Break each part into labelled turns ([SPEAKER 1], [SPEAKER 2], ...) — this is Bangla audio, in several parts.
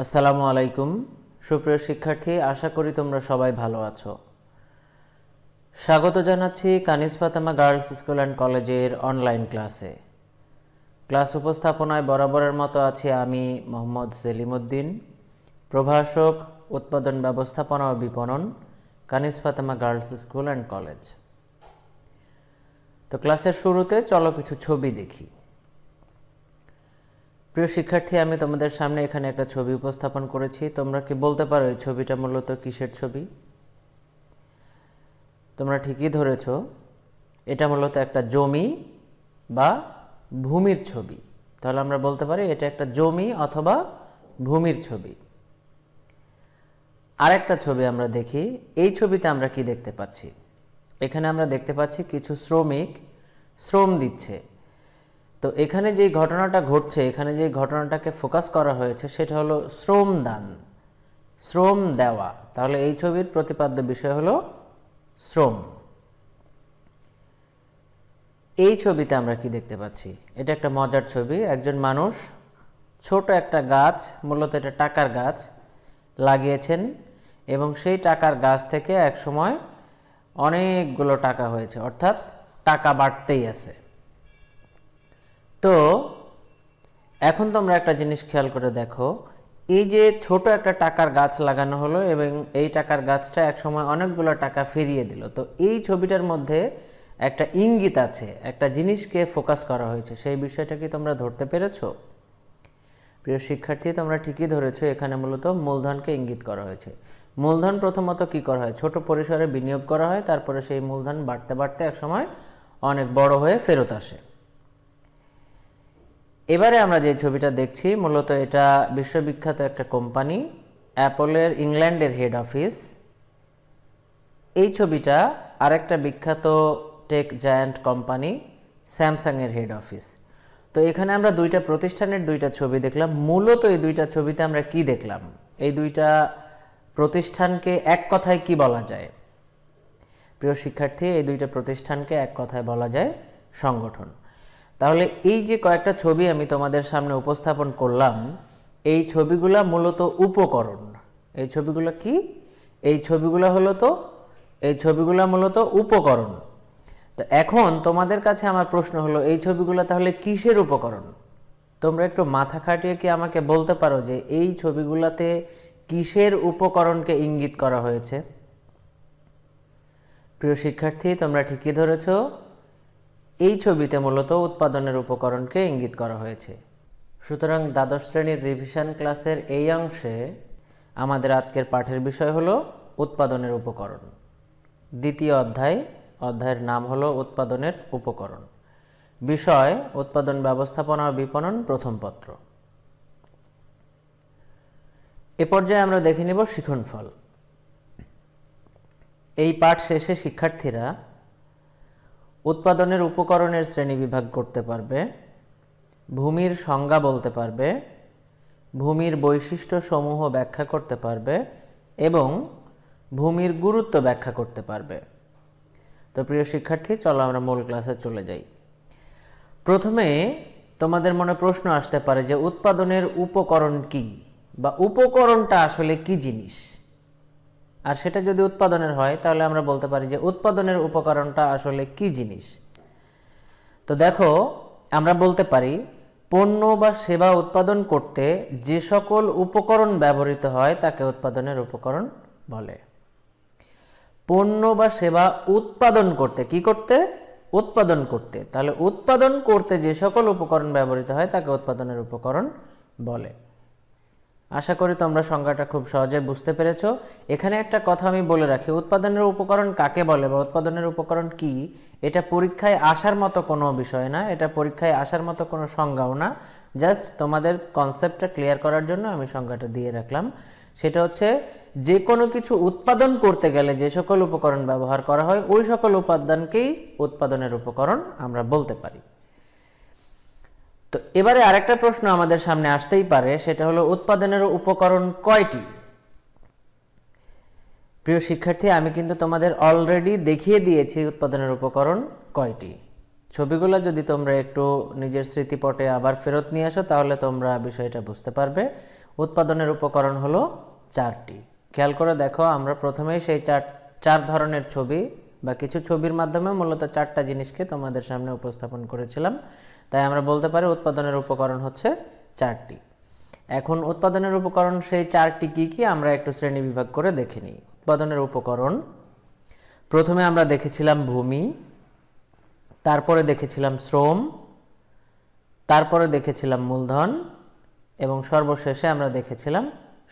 [SPEAKER 1] আসসালামু আলাইকুম সুপ্রিয় শিক্ষার্থী, আশা করি তোমরা সবাই ভালো আছো। স্বাগত জানাচ্ছি কানিজ ফাতেমা গার্লস স্কুল অ্যান্ড কলেজের অনলাইন ক্লাসে। ক্লাস উপস্থাপনায় বরাবরের মতো আছি আমি মোহাম্মদ সেলিম উদ্দিন, প্রভাষক উৎপাদন ব্যবস্থাপনা ও বিপণন, Kaniz Fatema girls school and college. তো ক্লাসের শুরুতে চলো কিছু ছবি দেখি। প্রিয় শিক্ষার্থী, আমি তোমাদের সামনে এখানে একটা ছবি উপস্থাপন করেছি। তোমরা কি বলতে পারো এই ছবিটা মূলত কিসের ছবি? তোমরা ঠিকই ধরেছ, এটা মূলত একটা জমি বা ভূমির ছবি। তাহলে আমরা বলতে পারি এটা একটা জমি অথবা ভূমির ছবি। আরেকটা ছবি আমরা দেখি। এই ছবিতে আমরা কি দেখতে পাচ্ছি? এখানে আমরা দেখতে পাচ্ছি কিছু শ্রমিক শ্রম দিচ্ছে। তো এখানে যে ঘটনাটা ঘটছে, এখানে যে ঘটনাটাকে ফোকাস করা হয়েছে সেটা হলো শ্রমদান, শ্রম দেওয়া। তাহলে এই ছবির প্রতিপাদ্য বিষয় হলো শ্রম। এই ছবিতে আমরা কি দেখতে পাচ্ছি? এটা একটা মজার ছবি। একজন মানুষ ছোট একটা গাছ, মূলত এটা টাকার গাছ, লাগিয়েছেন এবং সেই টাকার গাছ থেকে এক সময় অনেকগুলো টাকা হয়েছে, অর্থাৎ টাকা বাড়তেই আছে। তো এখন তোমরা একটা জিনিস খেয়াল করে দেখো, এই যে ছোট একটা টাকার গাছ লাগানো হলো এবং এই টাকার গাছটা একসময় অনেকগুলো টাকা ফিরিয়ে দিল। তো এই ছবিটার মধ্যে একটা ইঙ্গিত আছে, একটা জিনিসকে ফোকাস করা হয়েছে। সেই বিষয়টা কি তোমরা ধরতে পেরেছো? প্রিয় শিক্ষার্থী, তোমরা ঠিকই ধরেছো। এখানে মূলত মূলধনকে ইঙ্গিত করা হয়েছে। মূলধন প্রথমত কি করা হয়? ছোট পরিসরে বিনিয়োগ করা হয়, তারপরে সেই মূলধন বাড়তে বাড়তে একসময় অনেক বড় হয়ে ফেরত আসে। এবারে আমরা যে ছবিটা দেখছি, মূলত এটা বিশ্ববিখ্যাত একটা কোম্পানি অ্যাপলের ইংল্যান্ডের হেড অফিস। এই ছবিটা আরেকটা বিখ্যাত টেক জায়ান্ট কোম্পানি স্যামসাংয়ের হেড অফিস। তো এখানে আমরা দুইটা প্রতিষ্ঠানের দুইটা ছবি দেখলাম। মূলত এই দুইটা ছবিতে আমরা কি দেখলাম? এই দুইটা প্রতিষ্ঠানকে এক কথায় কি বলা যায়? প্রিয় শিক্ষার্থী, এই দুইটা প্রতিষ্ঠানকে এক কথায় বলা যায় সংগঠন। তাহলে এই যে কয়েকটা ছবি আমি তোমাদের সামনে উপস্থাপন করলাম, এই ছবিগুলা মূলত উপকরণ। এই ছবিগুলো কি? এই ছবিগুলো মূলত উপকরণ। তো এখন তোমাদের কাছে আমার প্রশ্ন হলো, এই ছবিগুলো তাহলে কিসের উপকরণ? তোমরা একটু মাথা খাটিয়ে কি আমাকে বলতে পারো যে এই ছবিগুলোতে কিসের উপকরণকে ইঙ্গিত করা হয়েছে? প্রিয় শিক্ষার্থী, তোমরা ঠিকই ধরেছো, এই ছবিতে মূলত উৎপাদনের উপকরণকে ইঙ্গিত করা হয়েছে। সুতরাং দ্বাদশ শ্রেণীর রিভিশন ক্লাসের এই অংশে আমাদের আজকের পাঠের বিষয় হলো উৎপাদনের উপকরণ। দ্বিতীয় অধ্যায়ের নাম হলো উৎপাদনের উপকরণ। বিষয় উৎপাদন ব্যবস্থাপনা ও বিপণন, প্রথম পত্র। এ পর্যায়ে আমরা দেখে নেব শিক্ষণফল। এই পাঠ শেষে শিক্ষার্থীরা উৎপাদনের উপকরণের শ্রেণীবিভাগ করতে পারবে, ভূমির সংজ্ঞা বলতে পারবে, ভূমির বৈশিষ্ট্য সমূহ ব্যাখ্যা করতে পারবে এবং ভূমির গুরুত্ব ব্যাখ্যা করতে পারবে। তো প্রিয় শিক্ষার্থী, চলো আমরা মূল ক্লাসে চলে যাই। প্রথমে তোমাদের মনে প্রশ্ন আসতে পারে যে উৎপাদনের উপকরণ কি, বা উপকরণটা আসলে কি জিনিস। আর সেটা যদি উৎপাদনের হয় তাহলে আমরা বলতে পারি যে উৎপাদনের উপকরণটা আসলে কি জিনিস। তো দেখো, আমরা বলতে পারি পণ্য বা সেবা উৎপাদন করতে যে সকল উপকরণ ব্যবহৃত হয় তাকে উৎপাদনের উপকরণ বলে। পণ্য বা সেবা উৎপাদন করতে, কি করতে? উৎপাদন করতে। তাহলে উৎপাদন করতে যে সকল উপকরণ ব্যবহৃত হয় তাকে উৎপাদনের উপকরণ বলে। আশা করি তোমরা সংজ্ঞাটা খুব সহজে বুঝতে পেরেছো। এখানে একটা কথা আমি বলে রাখি, উৎপাদনের উপকরণ কাকে বলে বা উৎপাদনের উপকরণ কি, এটা পরীক্ষায় আসার মতো কোনো বিষয় না, এটা পরীক্ষায় আসার মতো কোনো সংজ্ঞাও না। জাস্ট তোমাদের কনসেপ্টটা ক্লিয়ার করার জন্য আমি সংজ্ঞাটা দিয়ে রাখলাম। সেটা হচ্ছে, যে কোনো কিছু উৎপাদন করতে গেলে যে সকল উপকরণ ব্যবহার করা হয় ওই সকল উপাদানকেই উৎপাদনের উপকরণ আমরা বলতে পারি। তো এবারে আরেকটা প্রশ্ন আমাদের সামনে আসতেই পারে, সেটা হলো উৎপাদনের উপকরণ কয়টি? প্রিয় শিক্ষার্থী, আমি কিন্তু তোমাদের অলরেডি দেখিয়ে দিয়েছি উৎপাদনের উপকরণ কয়টি। ছবিগুলো যদি তোমরা একটু নিজের স্মৃতিপটে আবার ফেরত নিয়ে আসো তাহলে তোমরা বিষয়টা বুঝতে পারবে। উৎপাদনের উপকরণ হলো 4টি। খেয়াল করে দেখো, আমরা প্রথমেই সেই চার ধরনের ছবি বা কিছু ছবির মাধ্যমে মূলত 4টা জিনিসকে তোমাদের সামনে উপস্থাপন করেছিলাম। তাই আমরা বলতে পারি উৎপাদনের উপকরণ হচ্ছে 4টি। এখন উৎপাদনের উপকরণ সেই 4টি কি কি আমরা একটু শ্রেণী বিভাগ করে দেখে নিই। উৎপাদনের উপকরণ প্রথমে আমরা দেখেছিলাম ভূমি, তারপরে দেখেছিলাম শ্রম, তারপরে দেখেছিলাম মূলধন এবং সর্বশেষে আমরা দেখেছিলাম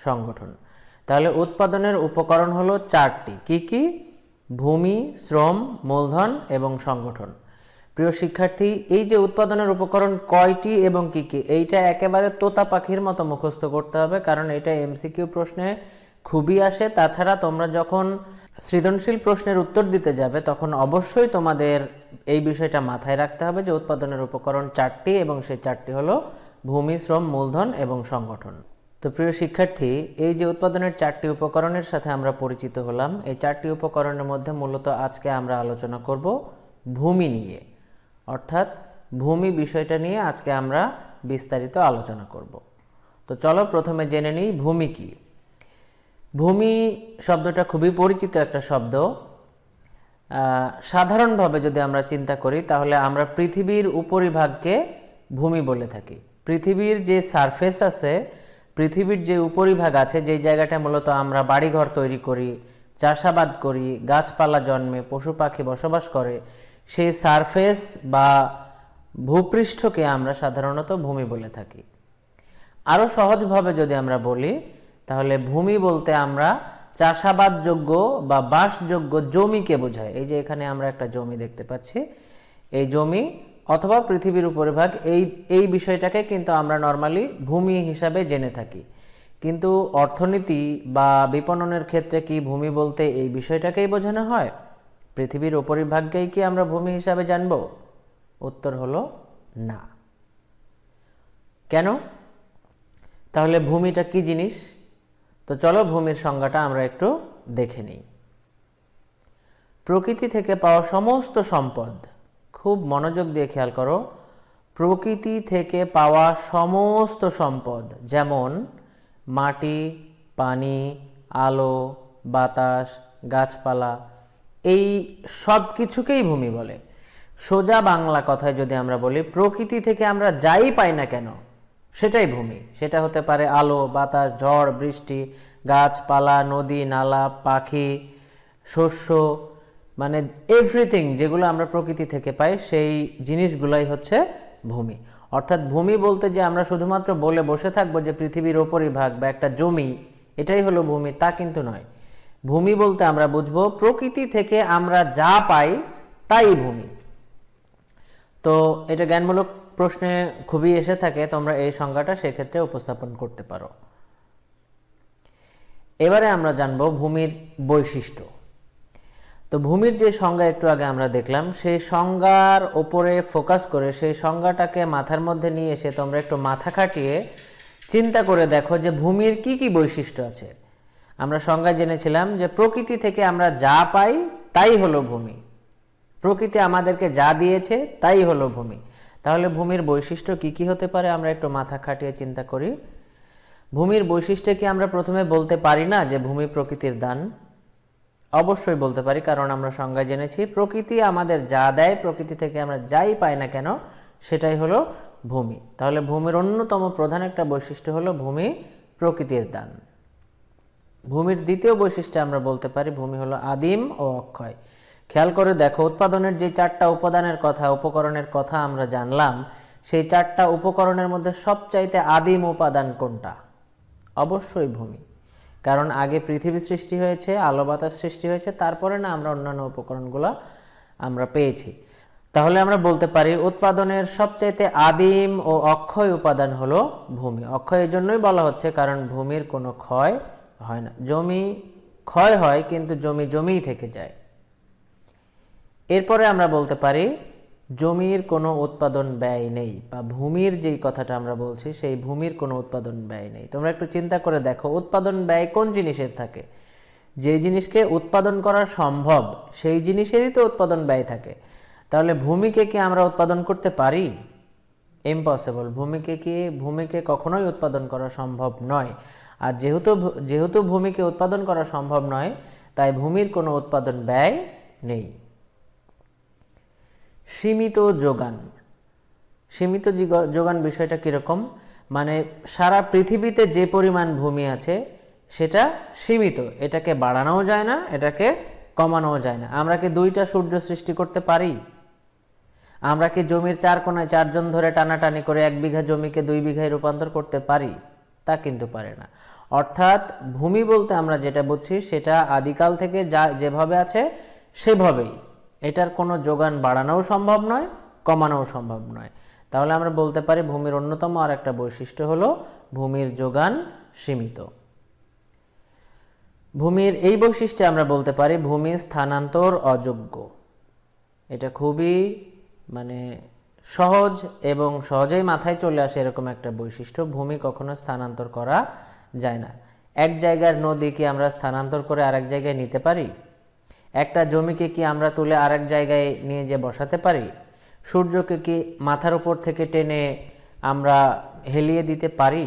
[SPEAKER 1] সংগঠন। তাহলে উৎপাদনের উপকরণ হলো 4টি। কি কি? ভূমি, শ্রম, মূলধন এবং সংগঠন। প্রিয় শিক্ষার্থী, এই যে উৎপাদনের উপকরণ কয়টি এবং কি কি, এইটা একেবারে তোতা পাখির মতো মুখস্থ করতে হবে, কারণ এটা এমসিকিউ প্রশ্নে খুবই আসে। তাছাড়া তোমরা যখন সৃজনশীল প্রশ্নের উত্তর দিতে যাবে তখন অবশ্যই তোমাদের এই বিষয়টা মাথায় রাখতে হবে যে উৎপাদনের উপকরণ 4টি এবং সেই 4টি হলো ভূমি, শ্রম, মূলধন এবং সংগঠন। তো প্রিয় শিক্ষার্থী, এই যে উৎপাদনের 4টি উপকরণের সাথে আমরা পরিচিত হলাম, এই 4টি উপকরণের মধ্যে মূলত আজকে আমরা আলোচনা করব ভূমি নিয়ে, অর্থাৎ ভূমি বিষয়টা নিয়ে আজকে আমরা বিস্তারিত আলোচনা করব। তো চলো প্রথমে জেনে নিই ভূমি কি। ভূমি শব্দটা খুবই পরিচিত একটা শব্দ। সাধারণভাবে যদি আমরা চিন্তা করি তাহলে আমরা পৃথিবীর উপরিভাগকে ভূমি বলে থাকি। পৃথিবীর যে সারফেস আছে, পৃথিবীর যে উপরিভাগ আছে, যেই জায়গাটা মূলত আমরা বাড়িঘর তৈরি করি, চাষাবাদ করি, গাছপালা জন্মে, পশু পাখি বসবাস করে, সেই সারফেস বা ভূপৃষ্ঠকে আমরা সাধারণত ভূমি বলে থাকি। আরও সহজভাবে যদি আমরা বলি তাহলে ভূমি বলতে আমরা চাষাবাদযোগ্য বা বাসযোগ্য জমিকে বোঝায়। এই যে এখানে আমরা একটা জমি দেখতে পাচ্ছি, এই জমি অথবা পৃথিবীর উপরিভাগ, এই বিষয়টাকে কিন্তু আমরা নর্মালি ভূমি হিসাবে জেনে থাকি। কিন্তু অর্থনীতি বা বিপণনের ক্ষেত্রে কি ভূমি বলতে এই বিষয়টাকেই বোঝানো হয়? পৃথিবীর উপরিভাগকেই কি আমরা ভূমি হিসাবে জানব? উত্তর হলো না। কেন? তাহলে ভূমিটা কি জিনিস? তো চলো ভূমির সংজ্ঞাটা আমরা একটু দেখে নিই। প্রকৃতি থেকে পাওয়া সমস্ত সম্পদ, খুব মনোযোগ দিয়ে খেয়াল করো, প্রকৃতি থেকে পাওয়া সমস্ত সম্পদ, যেমন মাটি, পানি, আলো, বাতাস, গাছপালা, এই সব কিছুকেই ভূমি বলে। সোজা বাংলা কথায় যদি আমরা বলি, প্রকৃতি থেকে আমরা যাই পাই না কেন সেটাই ভূমি। সেটা হতে পারে আলো, বাতাস, ঝড়, বৃষ্টি, গাছপালা, নদী, নালা, পাখি, শস্য, মানে এভরিথিং যেগুলো আমরা প্রকৃতি থেকে পাই সেই জিনিসগুলাই হচ্ছে ভূমি। অর্থাৎ ভূমি বলতে যে আমরা শুধুমাত্র বলে বসে থাকবো যে পৃথিবীর উপরিভাগ বা একটা জমি এটাই হলো ভূমি, তা কিন্তু নয়। ভূমি বলতে আমরা বুঝবো প্রকৃতি থেকে আমরা যা পাই তাই ভূমি। তো এটা জ্ঞানমূলক প্রশ্নে খুবই এসে থাকে, তোমরা এই সংজ্ঞাটা সেক্ষেত্রে উপস্থাপন করতে পারো। এবারে আমরা জানবো ভূমির বৈশিষ্ট্য। তো ভূমির যে সংজ্ঞা একটু আগে আমরা দেখলাম, সেই সংজ্ঞার ওপরে ফোকাস করে সেই সংজ্ঞাটাকে মাথার মধ্যে নিয়ে এসে তোমরা একটু মাথা খাটিয়ে চিন্তা করে দেখো যে ভূমির কি কি বৈশিষ্ট্য আছে। আমরা সংজ্ঞা জেনেছিলাম যে প্রকৃতি থেকে আমরা যা পাই তাই হলো ভূমি, প্রকৃতি আমাদেরকে যা দিয়েছে তাই হলো ভূমি। তাহলে ভূমির বৈশিষ্ট্য কি কি হতে পারে আমরা একটু মাথা খাটিয়ে চিন্তা করি। ভূমির বৈশিষ্ট্য কি আমরা প্রথমে বলতে পারি না যে ভূমি প্রকৃতির দান? অবশ্যই বলতে পারি, কারণ আমরা সংজ্ঞায় জেনেছি প্রকৃতি আমাদের যা দেয়, প্রকৃতি থেকে আমরা যাই পাই না কেন সেটাই হলো ভূমি। তাহলে ভূমির অন্যতম প্রধান একটা বৈশিষ্ট্য হলো ভূমি প্রকৃতির দান। ভূমির দ্বিতীয় বৈশিষ্ট্য আমরা বলতে পারি ভূমি হলো আদিম ও অক্ষয়। খেয়াল করে দেখো, উৎপাদনের যে 4টা উপাদানের কথা, উপকরণের কথা আমরা জানলাম, সেই 4টা উপকরণের মধ্যে সবচাইতে আদিম উপাদান কোনটা? অবশ্যই ভূমি। কারণ আগে পৃথিবী সৃষ্টি হয়েছে, আলো বাতাস সৃষ্টি হয়েছে, তারপরে না আমরা অন্যান্য উপকরণগুলো আমরা পেয়েছি। তাহলে আমরা বলতে পারি উৎপাদনের সবচাইতে আদিম ও অক্ষয় উপাদান হলো ভূমি। অক্ষয় এই জন্যই বলা হচ্ছে কারণ ভূমির কোনো ক্ষয় হয় না। জমি ক্ষয় হয় কিন্তু জমি জমিই থেকে যায়। এরপরে আমরা বলতে পারি জমির কোনো উৎপাদন ব্যয় নেই, বা ভূমির যেই কথাটা আমরা বলছি সেই ভূমির কোনো উৎপাদন ব্যয় নেই। তোমরা একটু চিন্তা করে দেখো, উৎপাদন ব্যয় কোন জিনিসের থাকে? যে জিনিসকে উৎপাদন করা সম্ভব সেই জিনিসেরই তো উৎপাদন ব্যয় থাকে। তাহলে ভূমিকে কি আমরা উৎপাদন করতে পারি? ইম্পসিবল। ভূমিকে কখনোই উৎপাদন করা সম্ভব নয়। আর যেহেতু ভূমিকে উৎপাদন করা সম্ভব নয়, তাই ভূমির কোনো উৎপাদন ব্যয় নেই। সীমিত যোগান। সীমিত যোগান বিষয়টা কীরকম? মানে সারা পৃথিবীতে যে পরিমাণ ভূমি আছে সেটা সীমিত, এটাকে বাড়ানোও যায় না, এটাকে কমানোও যায় না। আমরা কি দুইটা সূর্য সৃষ্টি করতে পারি? আমরা কি জমির 4 কোণায় 4 জন ধরে টানাটানি করে 1 বিঘা জমিকে 2 বিঘায় রূপান্তর করতে পারি? তা কিন্তু পারে না। অর্থাৎ ভূমি বলতে আমরা যেটা বুঝছি সেটা আদিকাল থেকে যেভাবে আছে সেভাবেই, এটার কোনো যোগান বাড়ানোও সম্ভব নয়, কমানোও সম্ভব নয়। তাহলে আমরা বলতে পারি ভূমির অন্যতম আর একটা বৈশিষ্ট্য হলো ভূমির যোগান সীমিত। ভূমির এই বৈশিষ্ট্যে আমরা বলতে পারি ভূমি স্থানান্তর অযোগ্য। এটা খুবই সহজ এবং সহজেই মাথায় চলে আসে এরকম একটা বৈশিষ্ট্য। ভূমি কখনো স্থানান্তর করা যায় না। এক জায়গার নদী কি আমরা স্থানান্তর করে আরেক জায়গায় নিতে পারি? একটা জমিকে কি আমরা তুলে আরেক জায়গায় নিয়ে যে বসাতে পারি? সূর্যকে কি মাথার উপর থেকে টেনে আমরা হেলিয়ে দিতে পারি?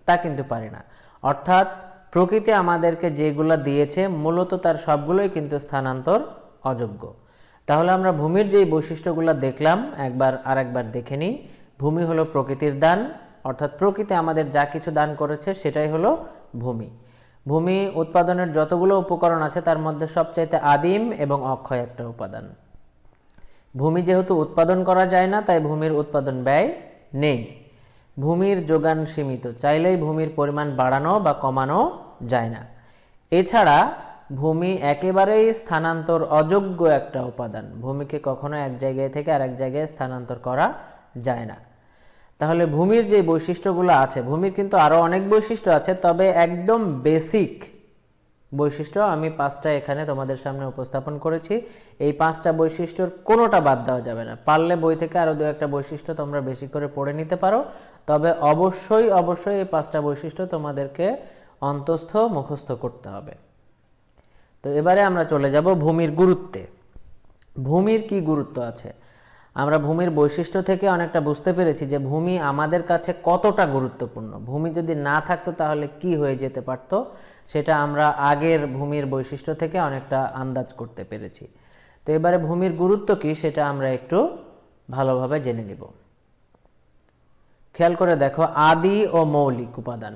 [SPEAKER 1] তা কিন্তু পারি না। অর্থাৎ প্রকৃতি আমাদেরকে যেগুলো দিয়েছে মূলত তার সবগুলোই কিন্তু স্থানান্তর অযোগ্য। তাহলে আমরা ভূমির যে বৈশিষ্ট্যগুলো দেখলাম আরেকবার দেখে নিই। ভূমি হলো প্রকৃতির দান, অর্থাৎ প্রকৃতি আমাদের যা কিছু দান করেছে সেটাই হলো ভূমি। ভূমি উৎপাদনের যতগুলো উপকরণ আছে তার মধ্যে সবচাইতে আদিম এবং অক্ষয় একটা উপাদান। ভূমি যেহেতু উৎপাদন করা যায় না, তাই ভূমির উৎপাদন ব্যয় নেই। ভূমির যোগান সীমিত, চাইলেই ভূমির পরিমাণ বাড়ানো বা কমানো যায় না। এছাড়া ভূমি একেবারেই স্থানান্তর অযোগ্য একটা উপাদান। ভূমিকে কখনো এক জায়গায় থেকে আরেক জায়গায় স্থানান্তর করা যায় না। তাহলে ভূমির যে বৈশিষ্ট্যগুলো আছে, ভূমির কিন্তু আরও অনেক বৈশিষ্ট্য আছে, তবে একদম বেসিক বৈশিষ্ট্য আমি 5টা এখানে তোমাদের সামনে উপস্থাপন করেছি। এই 5টা বৈশিষ্ট্যর কোনোটা বাদ দেওয়া যাবে না। পারলে বই থেকে আরও 2-1টা বৈশিষ্ট্য তোমরা বেশি করে পড়ে নিতে পারো, তবে অবশ্যই এই 5টা বৈশিষ্ট্য তোমাদেরকে অন্তস্থ মুখস্থ করতে হবে। তো এবারে আমরা চলে যাব ভূমির গুরুত্বে। ভূমির কি গুরুত্ব আছে? আমরা ভূমির বৈশিষ্ট্য থেকে অনেকটা বুঝতে পেরেছি যে ভূমি আমাদের কাছে কতটা গুরুত্বপূর্ণ। ভূমি যদি না থাকতো তাহলে কি হয়ে যেতে পারত, সেটা আমরা আগের ভূমির বৈশিষ্ট্য থেকে অনেকটা আন্দাজ করতে পেরেছি। তো এবারে ভূমির গুরুত্ব কি সেটা আমরা একটু ভালোভাবে জেনে নিব। খেয়াল করে দেখো, আদি ও মৌলিক উপাদান।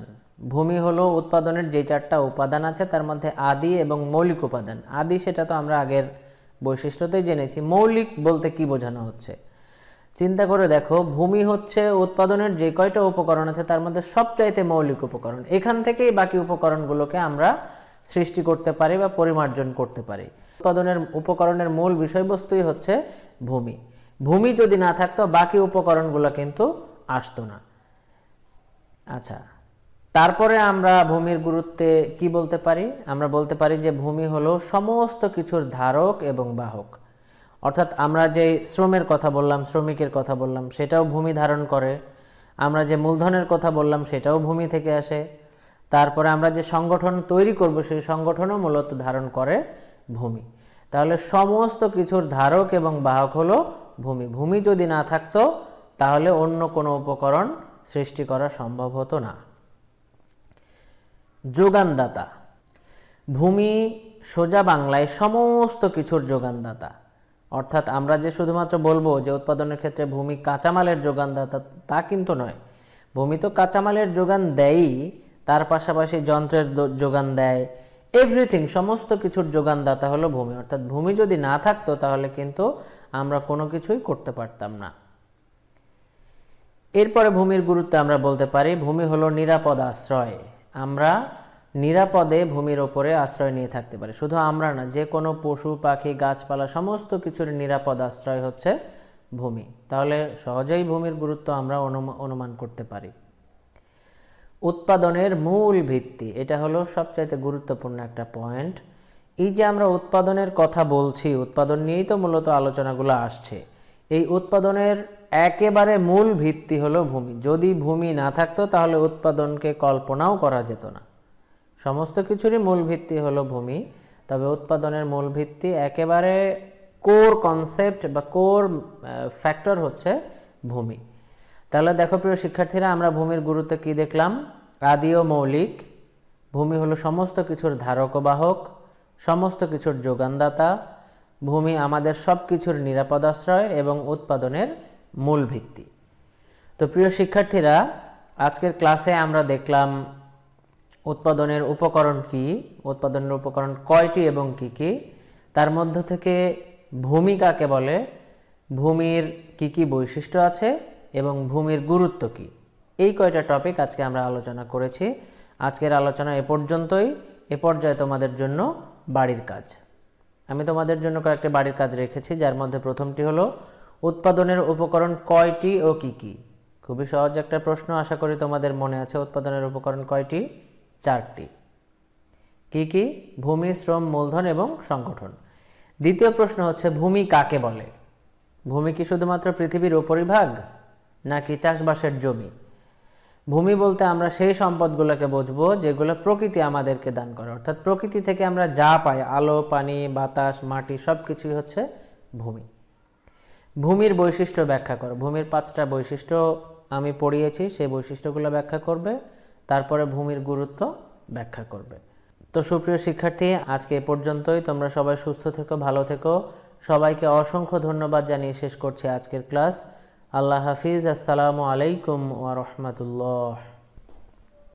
[SPEAKER 1] ভূমি হলো উৎপাদনের যে 4টা উপাদান আছে তার মধ্যে আদি এবং মৌলিক উপাদান। আদি সেটা তো আমরা আগের বৈশিষ্ট্যতেই জেনেছি। মৌলিক বলতে কি বোঝানো হচ্ছে চিন্তা করে দেখো। ভূমি হচ্ছে উৎপাদনের যে কয়টা উপকরণ আছে তার মধ্যে সবচাইতে মৌলিক উপকরণ। এখান থেকেই বাকি উপকরণগুলোকে আমরা সৃষ্টি করতে পারি বা পরিমার্জন করতে পারি। উৎপাদনের উপকরণের মূল বিষয়বস্তুই হচ্ছে ভূমি। ভূমি যদি না থাকতো বাকি উপকরণগুলো কিন্তু আসতো না। আচ্ছা, তারপরে আমরা ভূমির গুরুত্বে কি বলতে পারি? আমরা বলতে পারি যে ভূমি হলো সমস্ত কিছুর ধারক এবং বাহক। অর্থাৎ আমরা যে শ্রমের কথা বললাম, শ্রমিকের কথা বললাম, সেটাও ভূমি ধারণ করে। আমরা যে মূলধনের কথা বললাম সেটাও ভূমি থেকে আসে। তারপরে আমরা যে সংগঠন তৈরি করব সেই সংগঠনও মূলত ধারণ করে ভূমি। তাহলে সমস্ত কিছুর ধারক এবং বাহক হলো ভূমি। ভূমি যদি না থাকতো তাহলে অন্য কোনো উপকরণ সৃষ্টি করা সম্ভব হতো না। যোগানদাতা। ভূমি সোজা বাংলায় সমস্ত কিছুর যোগানদাতা। অর্থাৎ আমরা যে শুধুমাত্র বলবো যে উৎপাদনের ক্ষেত্রে ভূমি কাঁচামালের যোগানদাতা, তা কিন্তু নয়। ভূমি তো কাঁচামালের যোগান দেয়ই, তার পাশাপাশি যন্ত্রের যোগান দেয়, এভরিথিং, সমস্ত কিছুর যোগানদাতা হলো ভূমি। অর্থাৎ ভূমি যদি না থাকতো তাহলে কিন্তু আমরা কোনো কিছুই করতে পারতাম না। এরপরে ভূমির গুরুত্ব আমরা বলতে পারি ভূমি হলো নিরাপদ আশ্রয়। আমরা নিরাপদে ভূমির ওপরে আশ্রয় নিয়ে থাকতে পারি। শুধু আমরা না, যে কোনো পশু পাখি গাছপালা সমস্ত কিছুর নিরাপদ আশ্রয় হচ্ছে ভূমি। তাহলে সহজেই ভূমির গুরুত্ব আমরা অনুমান করতে পারি। উৎপাদনের মূল ভিত্তি, এটা হলো সবচাইতে গুরুত্বপূর্ণ একটা পয়েন্ট। এই যে আমরা উৎপাদনের কথা বলছি, উৎপাদন নিয়েই তো মূলত আলোচনাগুলো আসছে। এই উৎপাদনের একেবারে মূল ভিত্তি হলো ভূমি। যদি ভূমি না থাকতো তাহলে উৎপাদনকে কল্পনাও করা যেত না। সমস্ত কিছুরই মূল ভিত্তি হলো ভূমি, তবে উৎপাদনের মূল ভিত্তি একেবারে কোর কনসেপ্ট বা কোর ফ্যাক্টর হচ্ছে ভূমি। তাহলে দেখো প্রিয় শিক্ষার্থীরা, আমরা ভূমির গুরুত্ব কি দেখলাম? আদি ও মৌলিক। ভূমি হলো সমস্ত কিছুর ধারক ও বাহক, সমস্ত কিছুর যোগানদাতা। ভূমি আমাদের সব কিছুর নিরাপদ আশ্রয় এবং উৎপাদনের মূল ভিত্তি। তো প্রিয় শিক্ষার্থীরা, আজকের ক্লাসে আমরা দেখলাম উৎপাদনের উপকরণ কি, উৎপাদনের উপকরণ কয়টি এবং কি কি, তার মধ্য থেকে ভূমি কাকে বলে, ভূমির কি কি বৈশিষ্ট্য আছে এবং ভূমির গুরুত্ব কি, এই কয়টা টপিক আজকে আমরা আলোচনা করেছি। আজকের আলোচনা এ পর্যন্তই। এ পর্যায়ে তোমাদের জন্য বাড়ির কাজ। আমি তোমাদের জন্য কয়েকটি বাড়ির কাজ রেখেছি, যার মধ্যে প্রথমটি হলো উৎপাদনের উপকরণ কয়টি ও কি কি। খুবই সহজ একটা প্রশ্ন, আশা করি তোমাদের মনে আছে। উৎপাদনের উপকরণ কয়টি? 4টি। কি কি? ভূমি, শ্রম, মূলধন এবং সংগঠন। দ্বিতীয় প্রশ্ন হচ্ছে ভূমি কাকে বলে? ভূমি কি শুধুমাত্র পৃথিবীর উপরিভাগ নাকি চাষবাসের জমি? ভূমি বলতে আমরা সেই সম্পদগুলোকে বুঝবো যেগুলো প্রকৃতি আমাদেরকে দান করে, অর্থাৎ প্রকৃতি থেকে আমরা যা পাই, আলো, পানি, বাতাস, মাটি, সব কিছুই হচ্ছে ভূমি। ভূমির বৈশিষ্ট্য ব্যাখ্যা করো। ভূমির 5টা বৈশিষ্ট্য আমি পড়িয়েছি, সেই বৈশিষ্ট্যগুলো ব্যাখ্যা করবে, তারপরে ভূমির গুরুত্ব ব্যাখ্যা করবে। তো সুপ্রিয় শিক্ষার্থী, আজকে এ পর্যন্তই। তোমরা সবাই সুস্থ থেকো, ভালো থেকো। সবাইকে অসংখ্য ধন্যবাদ জানিয়ে শেষ করছি আজকের ক্লাস। আল্লাহ হাফিজ। আসসালামু আলাইকুম ওয়া রাহমাতুল্লাহ।